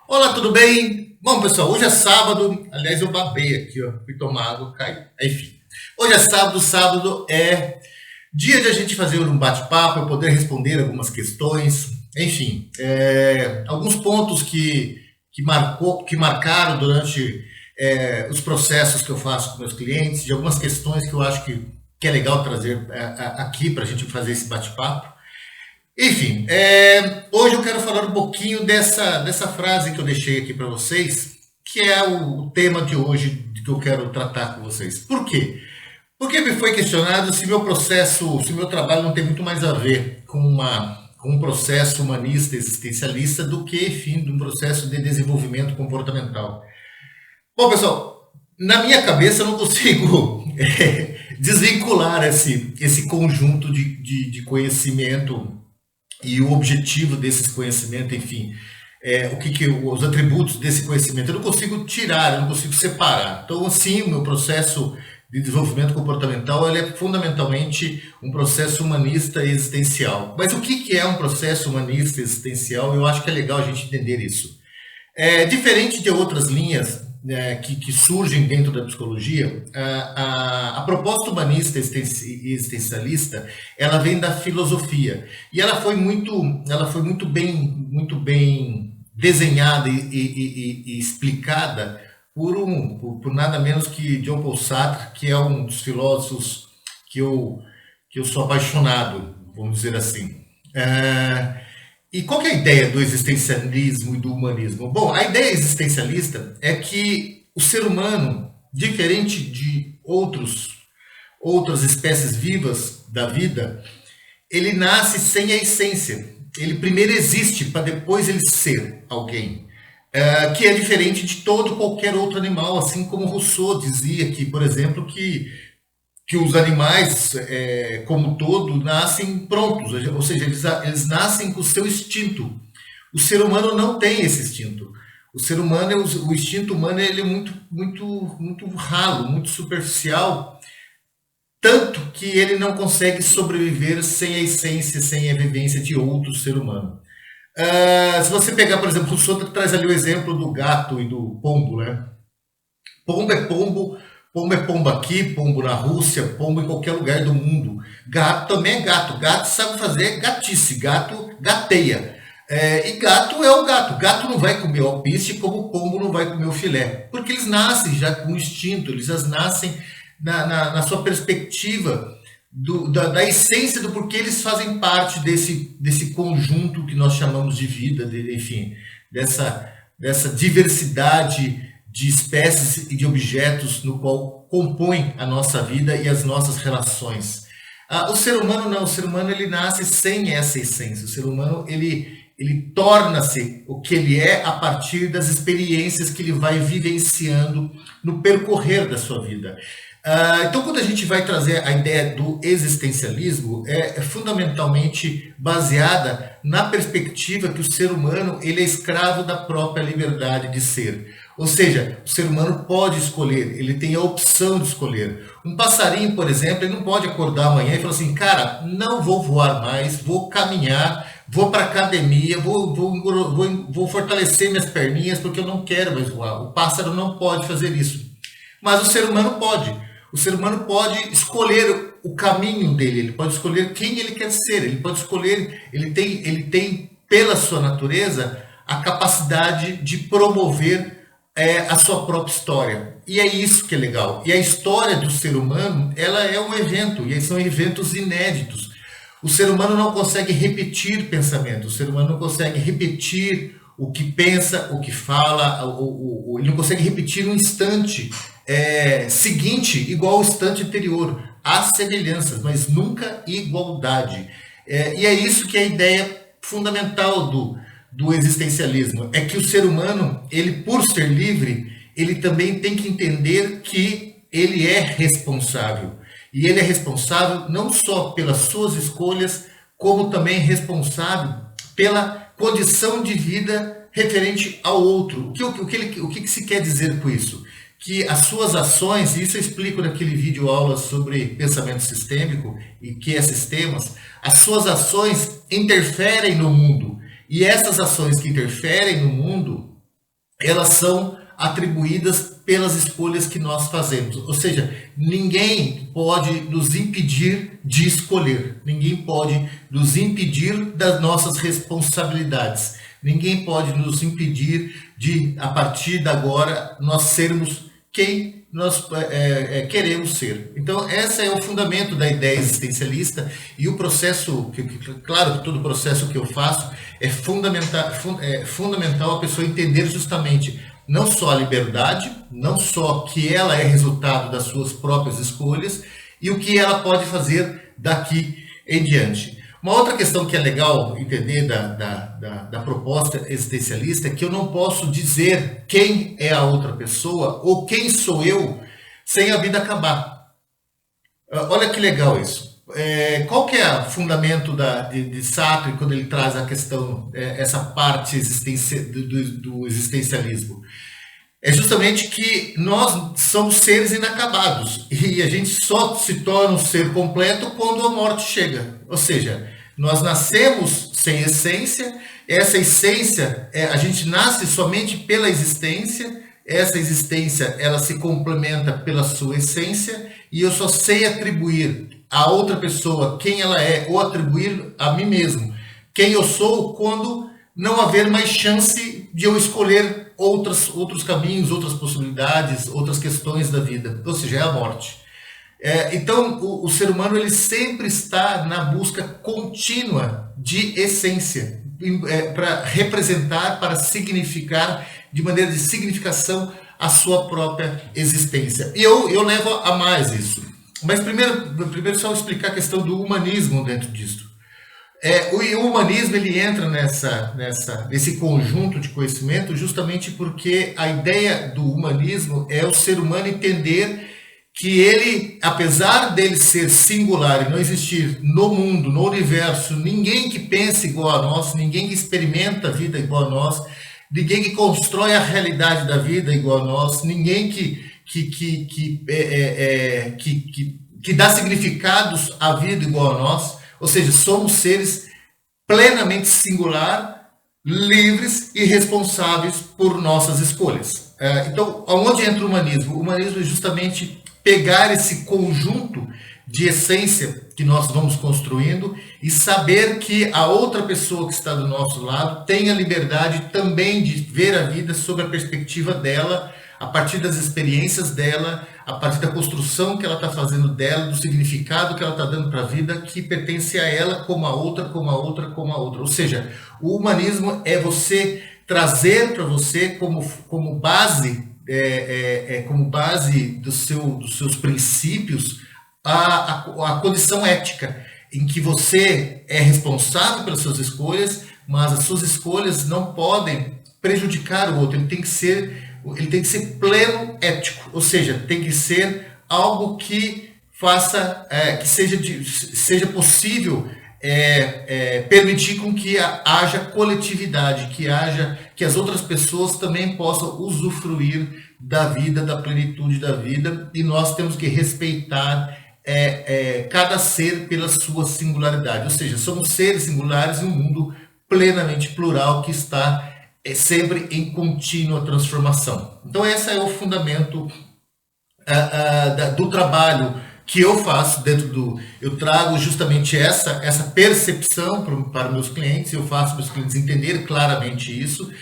Olá, tudo bem? Bom, pessoal, hoje é sábado. Aliás, eu babei aqui, ó. Fui tomar água, caiu. Enfim, hoje é sábado. Sábado é dia de a gente fazer um bate-papo, eu poder responder algumas questões. Enfim, alguns pontos que marcaram durante os processos que eu faço com meus clientes, de algumas questões que eu acho que é legal trazer aqui para a gente fazer esse bate-papo. Enfim, hoje eu quero falar um pouquinho dessa frase que eu deixei aqui para vocês, que é o tema de hoje que eu quero tratar com vocês. Por quê? Porque me foi questionado se meu processo, se meu trabalho não tem muito mais a ver com um processo humanista existencialista do que, enfim, de um processo de desenvolvimento comportamental. Bom, pessoal, na minha cabeça eu não consigo desvincular esse conjunto de conhecimento e o objetivo desses conhecimentos, enfim, os atributos desse conhecimento, eu não consigo tirar, eu não consigo separar. Então, assim, o meu processo de desenvolvimento comportamental, ele é fundamentalmente um processo humanista existencial. Mas o que é um processo humanista existencial? Eu acho que é legal a gente entender isso. Diferente de outras linhas que surgem dentro da psicologia, a proposta humanista existencialista, ela vem da filosofia e ela foi muito bem desenhada e explicada por nada menos que Jean Paul Sartre, que é um dos filósofos que eu sou apaixonado, vamos dizer assim. E qual que é a ideia do existencialismo e do humanismo? Bom, a ideia existencialista é que o ser humano, diferente de outras espécies vivas da vida, ele nasce sem a essência. Ele primeiro existe para depois ele ser alguém. Que é diferente de qualquer outro animal, assim como Rousseau dizia que, por exemplo, que os animais, como todo, nascem prontos, ou seja, eles nascem com o seu instinto. O ser humano não tem esse instinto. O instinto humano ele é muito ralo, muito superficial, tanto que ele não consegue sobreviver sem a essência, sem a vivência de outro ser humano. Se você pegar, por exemplo, o Rousseau traz ali o exemplo do gato e do pombo, né? Pombo é pombo. Pombo é pombo aqui, pombo na Rússia, pombo em qualquer lugar do mundo. Gato também é gato. Gato sabe fazer gatice, gato gateia. E gato é o gato. Gato não vai comer alpiste como o pombo não vai comer o filé. Porque eles nascem já com instinto, eles já nascem na sua perspectiva da essência do porquê eles fazem parte desse conjunto que nós chamamos de vida, enfim, dessa diversidade de espécies e de objetos no qual compõem a nossa vida e as nossas relações. O ser humano não, o ser humano ele nasce sem essa essência. O ser humano ele torna-se o que ele é a partir das experiências que ele vai vivenciando no percorrer da sua vida. Então, quando a gente vai trazer a ideia do existencialismo, é fundamentalmente baseada na perspectiva que o ser humano ele é escravo da própria liberdade de ser. Ou seja, o ser humano pode escolher, ele tem a opção de escolher. Um passarinho, por exemplo, ele não pode acordar amanhã e falar assim, cara, não vou voar mais, vou caminhar, vou para academia, vou fortalecer minhas perninhas porque eu não quero mais voar. O pássaro não pode fazer isso. Mas o ser humano pode. O ser humano pode escolher o caminho dele, ele pode escolher quem ele quer ser, ele pode escolher, ele tem pela sua natureza, a capacidade de promover a sua própria história. E é isso que é legal. E a história do ser humano, ela é um evento, e são eventos inéditos. O ser humano não consegue repetir pensamento, o ser humano não consegue repetir o que pensa, o que fala, ele não consegue repetir um instante seguinte igual ao instante anterior. Há semelhanças, mas nunca igualdade. E é isso que é a ideia fundamental do existencialismo, é que o ser humano, ele por ser livre, ele também tem que entender que ele é responsável. E ele é responsável não só pelas suas escolhas, como também responsável pela condição de vida referente ao outro. O que se quer dizer com isso? que as suas ações, e isso eu explico naquele vídeo aula sobre pensamento sistêmico e que é sistemas, as suas ações interferem no mundo. E essas ações que interferem no mundo, elas são atribuídas pelas escolhas que nós fazemos. Ou seja, ninguém pode nos impedir de escolher. Ninguém pode nos impedir das nossas responsabilidades. Ninguém pode nos impedir de, a partir de agora, nós sermos quem nós queremos ser. Então, esse é o fundamento da ideia existencialista e o processo, claro que todo processo que eu faço é fundamental a pessoa entender justamente não só a liberdade, não só que ela é resultado das suas próprias escolhas e o que ela pode fazer daqui em diante. Uma outra questão que é legal entender da proposta existencialista é que eu não posso dizer quem é a outra pessoa ou quem sou eu sem a vida acabar. Olha que legal isso. Qual que é o fundamento de Sartre quando ele traz a questão, essa parte do existencialismo? É justamente que nós somos seres inacabados e a gente só se torna um ser completo quando a morte chega. Ou seja, nós nascemos sem essência, essa essência, a gente nasce somente pela existência, essa existência ela se complementa pela sua essência e eu só sei atribuir a outra pessoa quem ela é ou atribuir a mim mesmo quem eu sou quando não haver mais chance de eu escolher outros caminhos, outras possibilidades, outras questões da vida, ou seja, é a morte. Então, o ser humano ele sempre está na busca contínua de essência, para representar, para significar, de maneira de significação, a sua própria existência. E eu levo a mais isso. Mas primeiro só explicar a questão do humanismo dentro disso. O humanismo ele entra nesse conjunto de conhecimento justamente porque a ideia do humanismo é o ser humano entender que ele, apesar dele ser singular e não existir no mundo, no universo, ninguém que pense igual a nós, ninguém que experimenta a vida igual a nós, ninguém que constrói a realidade da vida igual a nós, ninguém que dá significados à vida igual a nós. Ou seja, somos seres plenamente singular, livres e responsáveis por nossas escolhas. Então, aonde entra o humanismo? O humanismo é justamente pegar esse conjunto de essência que nós vamos construindo e saber que a outra pessoa que está do nosso lado tem a liberdade também de ver a vida sob a perspectiva dela, a partir das experiências dela, a partir da construção que ela está fazendo dela, do significado que ela está dando para a vida, que pertence a ela como a outra, como a outra, como a outra. Ou seja, o humanismo é você trazer para você como base, como base dos seus princípios, a condição ética, em que você é responsável pelas suas escolhas, mas as suas escolhas não podem prejudicar o outro, ele tem que ser pleno ético, ou seja, tem que ser algo que faça, que seja possível permitir com que haja coletividade, que as outras pessoas também possam usufruir da vida, da plenitude da vida, e nós temos que respeitar cada ser pela sua singularidade, ou seja, somos seres singulares em um mundo plenamente plural que está sempre em contínua transformação. Então esse é o fundamento do trabalho que eu faço eu trago justamente essa percepção para meus clientes, eu faço meus clientes entenderem claramente isso,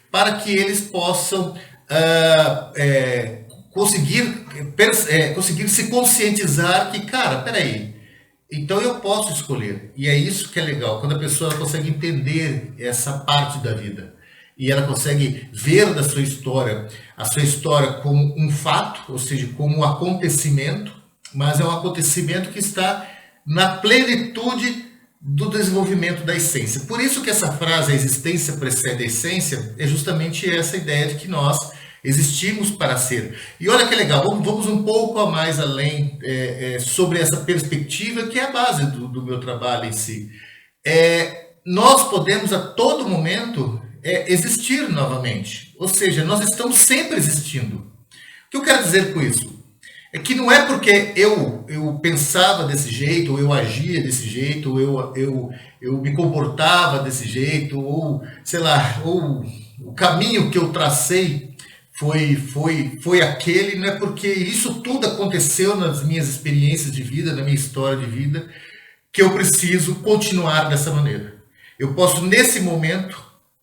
para que eles possam conseguir se conscientizar que, cara, peraí, então eu posso escolher. E é isso que é legal, quando a pessoa consegue entender essa parte da vida. E ela consegue ver a sua história como um fato, ou seja, como um acontecimento, mas é um acontecimento que está na plenitude do desenvolvimento da essência. Por isso que essa frase, a existência precede a essência, é justamente essa ideia de que nós existimos para ser. E olha que legal, vamos um pouco a mais além sobre essa perspectiva, que é a base do meu trabalho em si. Nós podemos a todo momento existir novamente. Ou seja, nós estamos sempre existindo. que eu quero dizer com isso? É que não é porque eu pensava desse jeito, ou eu agia desse jeito, ou eu me comportava desse jeito, ou sei lá, ou o caminho que eu tracei foi aquele, não é porque isso tudo aconteceu nas minhas experiências de vida, na minha história de vida, que eu preciso continuar dessa maneira. Eu posso, nesse momento,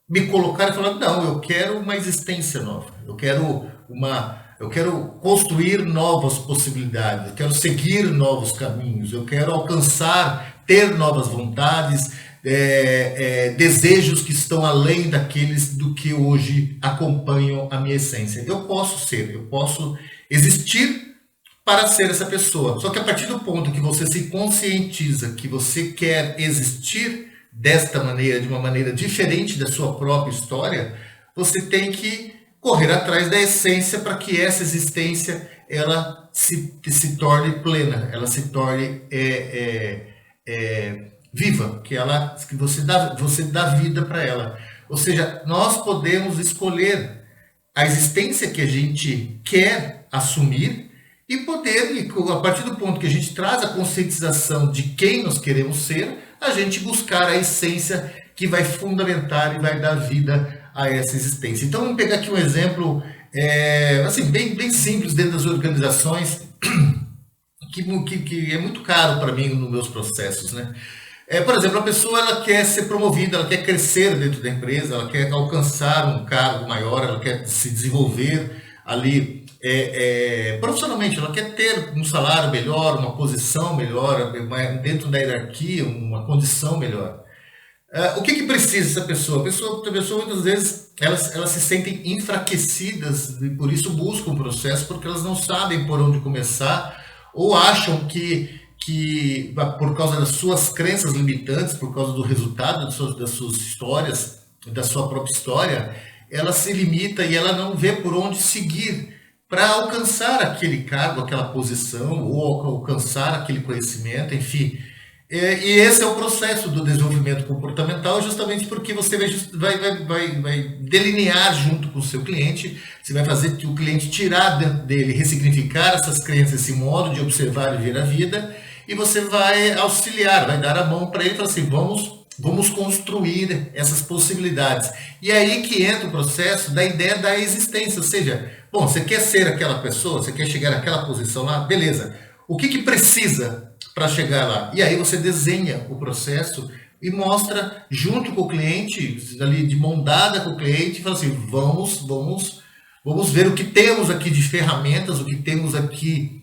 me colocar e falar, não, eu quero uma existência nova, eu quero construir novas possibilidades, eu quero seguir novos caminhos, eu quero alcançar, ter novas vontades, desejos que estão além daqueles do que hoje acompanham a minha essência. Eu posso existir para ser essa pessoa. Só que a partir do ponto que você se conscientiza que você quer existir desta maneira, de uma maneira diferente da sua própria história, você tem que correr atrás da essência para que essa existência ela se torne plena, ela se torne viva, que você dá vida para ela. Ou seja, nós podemos escolher a existência que a gente quer assumir e poder, a partir do ponto que a gente traz a conscientização de quem nós queremos ser, a gente buscar a essência que vai fundamentar e vai dar vida a essa existência. Então, vamos pegar aqui um exemplo assim, bem simples dentro das organizações, que é muito caro para mim nos meus processos, né? Por exemplo, a pessoa ela quer ser promovida, ela quer crescer dentro da empresa, ela quer alcançar um cargo maior, ela quer se desenvolver ali profissionalmente, ela quer ter um salário melhor, uma posição melhor, dentro da hierarquia, uma condição melhor. O que precisa essa pessoa? A pessoa muitas vezes elas se sentem enfraquecidas e por isso buscam o processo, porque elas não sabem por onde começar ou acham que por causa das suas crenças limitantes, por causa do resultado das suas histórias, da sua própria história, ela se limita e ela não vê por onde seguir para alcançar aquele cargo, aquela posição, ou alcançar aquele conhecimento, enfim. E esse é o processo do desenvolvimento comportamental, justamente porque você vai delinear junto com o seu cliente, você vai fazer que o cliente tirar dele, ressignificar essas crenças, esse modo de observar e ver a vida, e você vai auxiliar, vai dar a mão para ele e falar assim, vamos construir essas possibilidades. E é aí que entra o processo da ideia da existência, ou seja, bom, você quer ser aquela pessoa, você quer chegar naquela posição lá, beleza. O que precisa para chegar lá? E aí você desenha o processo e mostra junto com o cliente, ali de mão dada com o cliente, e fala assim, vamos ver o que temos aqui de ferramentas, o que temos aqui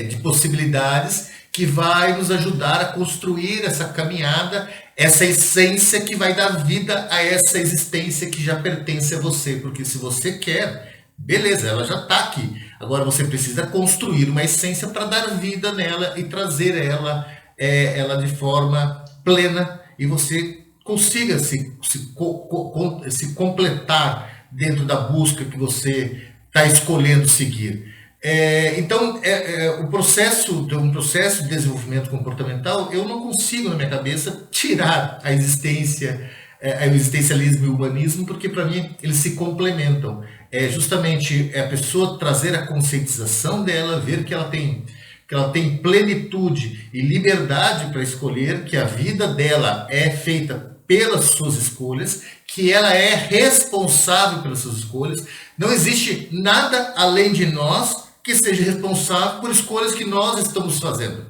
de possibilidades, que vai nos ajudar a construir essa caminhada, essa essência que vai dar vida a essa existência que já pertence a você. Porque se você quer, beleza, ela já está aqui. Agora você precisa construir uma essência para dar vida nela e trazer ela de forma plena e você consiga se completar dentro da busca que você está escolhendo seguir. Então, um processo de desenvolvimento comportamental, eu não consigo na minha cabeça tirar a existência, o existencialismo e o humanismo, porque para mim eles se complementam. Justamente a pessoa trazer a conscientização dela, ver que ela tem plenitude e liberdade para escolher, que a vida dela é feita pelas suas escolhas, que ela é responsável pelas suas escolhas. Não existe nada além de nós que seja responsável por escolhas que nós estamos fazendo.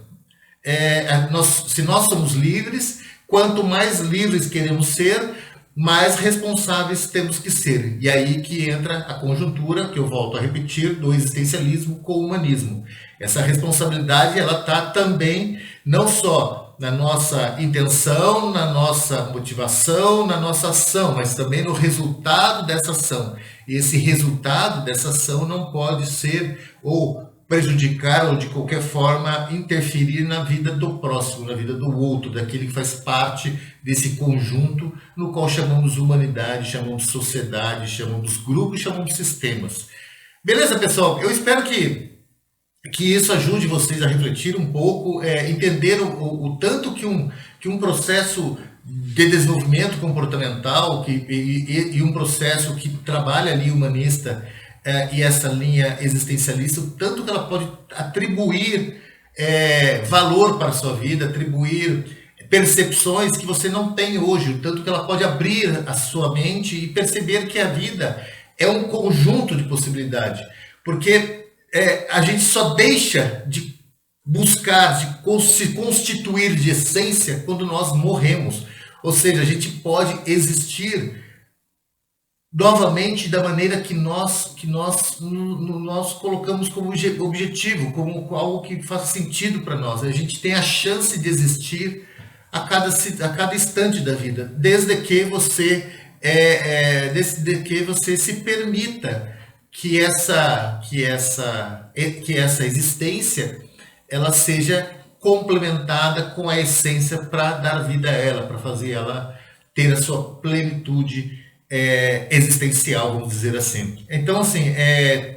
Se nós somos livres, quanto mais livres queremos ser, mais responsáveis temos que ser. E aí que entra a conjuntura, que eu volto a repetir, do existencialismo com o humanismo. Essa responsabilidade ela está também não só na nossa intenção, na nossa motivação, na nossa ação, mas também no resultado dessa ação. E esse resultado dessa ação não pode ser ou prejudicar ou de qualquer forma interferir na vida do próximo, na vida do outro, daquele que faz parte desse conjunto no qual chamamos humanidade, chamamos sociedade, chamamos grupos, chamamos sistemas. Beleza, pessoal? Eu espero que isso ajude vocês a refletir um pouco, entender o tanto que um processo de desenvolvimento comportamental e um processo que trabalha ali humanista e essa linha existencialista, o tanto que ela pode atribuir valor para a sua vida, atribuir percepções que você não tem hoje, o tanto que ela pode abrir a sua mente e perceber que a vida é um conjunto de possibilidades. Porque a gente só deixa de buscar, de se constituir de essência quando nós morremos. Ou seja, a gente pode existir novamente da maneira que nós colocamos como objetivo, como algo que faz sentido para nós. A gente tem a chance de existir a cada instante da vida, desde que você se permita que essa existência ela seja complementada com a essência para dar vida a ela, para fazer ela ter a sua plenitude existencial, vamos dizer assim. Então, assim,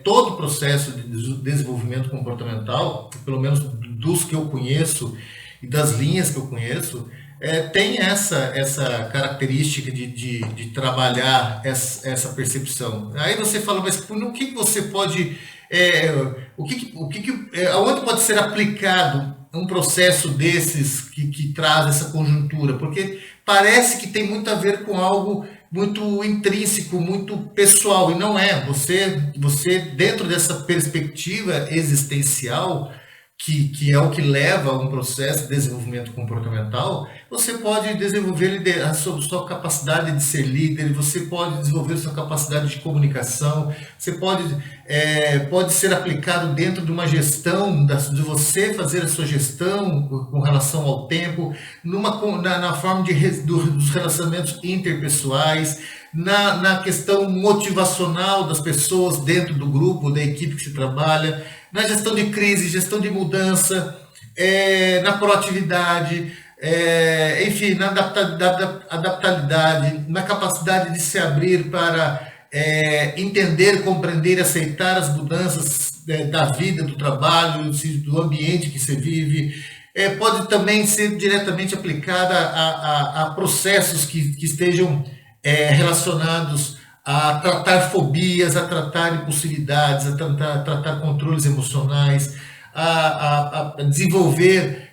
todo o processo de desenvolvimento comportamental, pelo menos dos que eu conheço e das linhas que eu conheço, tem essa característica de trabalhar essa percepção. Aí você fala, mas no que você pode... aonde pode ser aplicado um processo desses que traz essa conjuntura? Porque parece que tem muito a ver com algo muito intrínseco, muito pessoal, e não é. Você dentro dessa perspectiva existencial, que é o que leva a um processo de desenvolvimento comportamental, você pode desenvolver a sua capacidade de ser líder, você pode desenvolver a sua capacidade de comunicação, você pode ser aplicado dentro de uma gestão, de você fazer a sua gestão com relação ao tempo, na forma dos relacionamentos interpessoais, na questão motivacional das pessoas dentro do grupo, da equipe que se trabalha, na gestão de crise, gestão de mudança, na proatividade, enfim, na adaptabilidade, na capacidade de se abrir para entender, compreender e aceitar as mudanças da vida, do trabalho, do ambiente que você vive. Pode também ser diretamente aplicada a processos que estejam relacionados a tratar fobias, a tratar impulsividades, a tratar controles emocionais, a desenvolver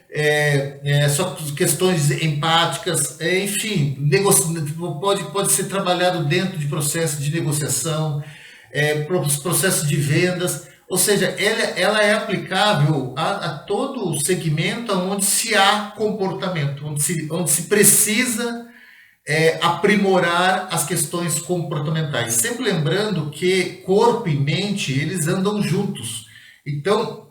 questões empáticas, enfim, pode ser trabalhado dentro de processos de negociação, processos de vendas, ou seja, ela é aplicável a todo o segmento onde se há comportamento, onde se precisa aprimorar as questões comportamentais. Sempre lembrando que corpo e mente, eles andam juntos. Então,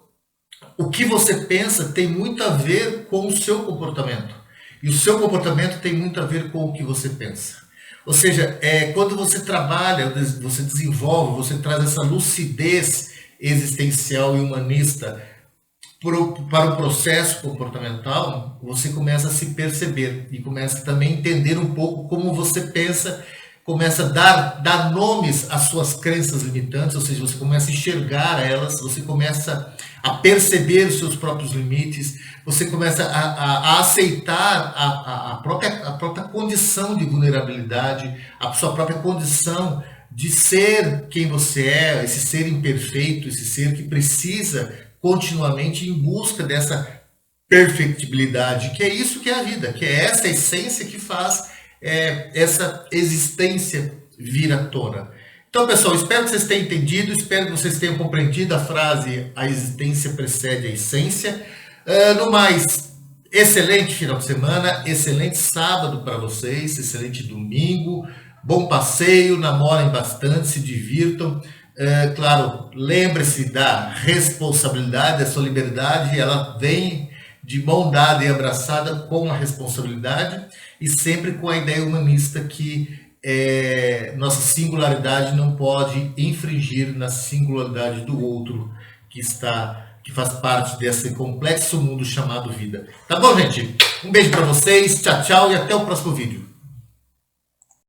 o que você pensa tem muito a ver com o seu comportamento. E o seu comportamento tem muito a ver com o que você pensa. Ou seja, quando você trabalha, você desenvolve, você traz essa lucidez existencial e humanista para o processo comportamental, você começa a se perceber e começa também a entender um pouco como você pensa, começa a dar nomes às suas crenças limitantes, ou seja, você começa a enxergar elas, você começa a perceber os seus próprios limites, você começa a aceitar a própria condição de vulnerabilidade, a sua própria condição de ser quem você é, esse ser imperfeito, esse ser que precisa continuamente em busca dessa perfectibilidade, que é isso que é a vida, que é essa essência que faz essa existência vir à tona. Então, pessoal, espero que vocês tenham entendido, espero que vocês tenham compreendido a frase "a existência precede a essência". No mais, excelente final de semana, excelente sábado para vocês, excelente domingo, bom passeio, namorem bastante, se divirtam. Claro, lembre-se da responsabilidade, da sua liberdade, ela vem de mão dada e abraçada com a responsabilidade e sempre com a ideia humanista que nossa singularidade não pode infringir na singularidade do outro que faz parte desse complexo mundo chamado vida. Tá bom, gente? Um beijo para vocês, tchau, tchau e até o próximo vídeo.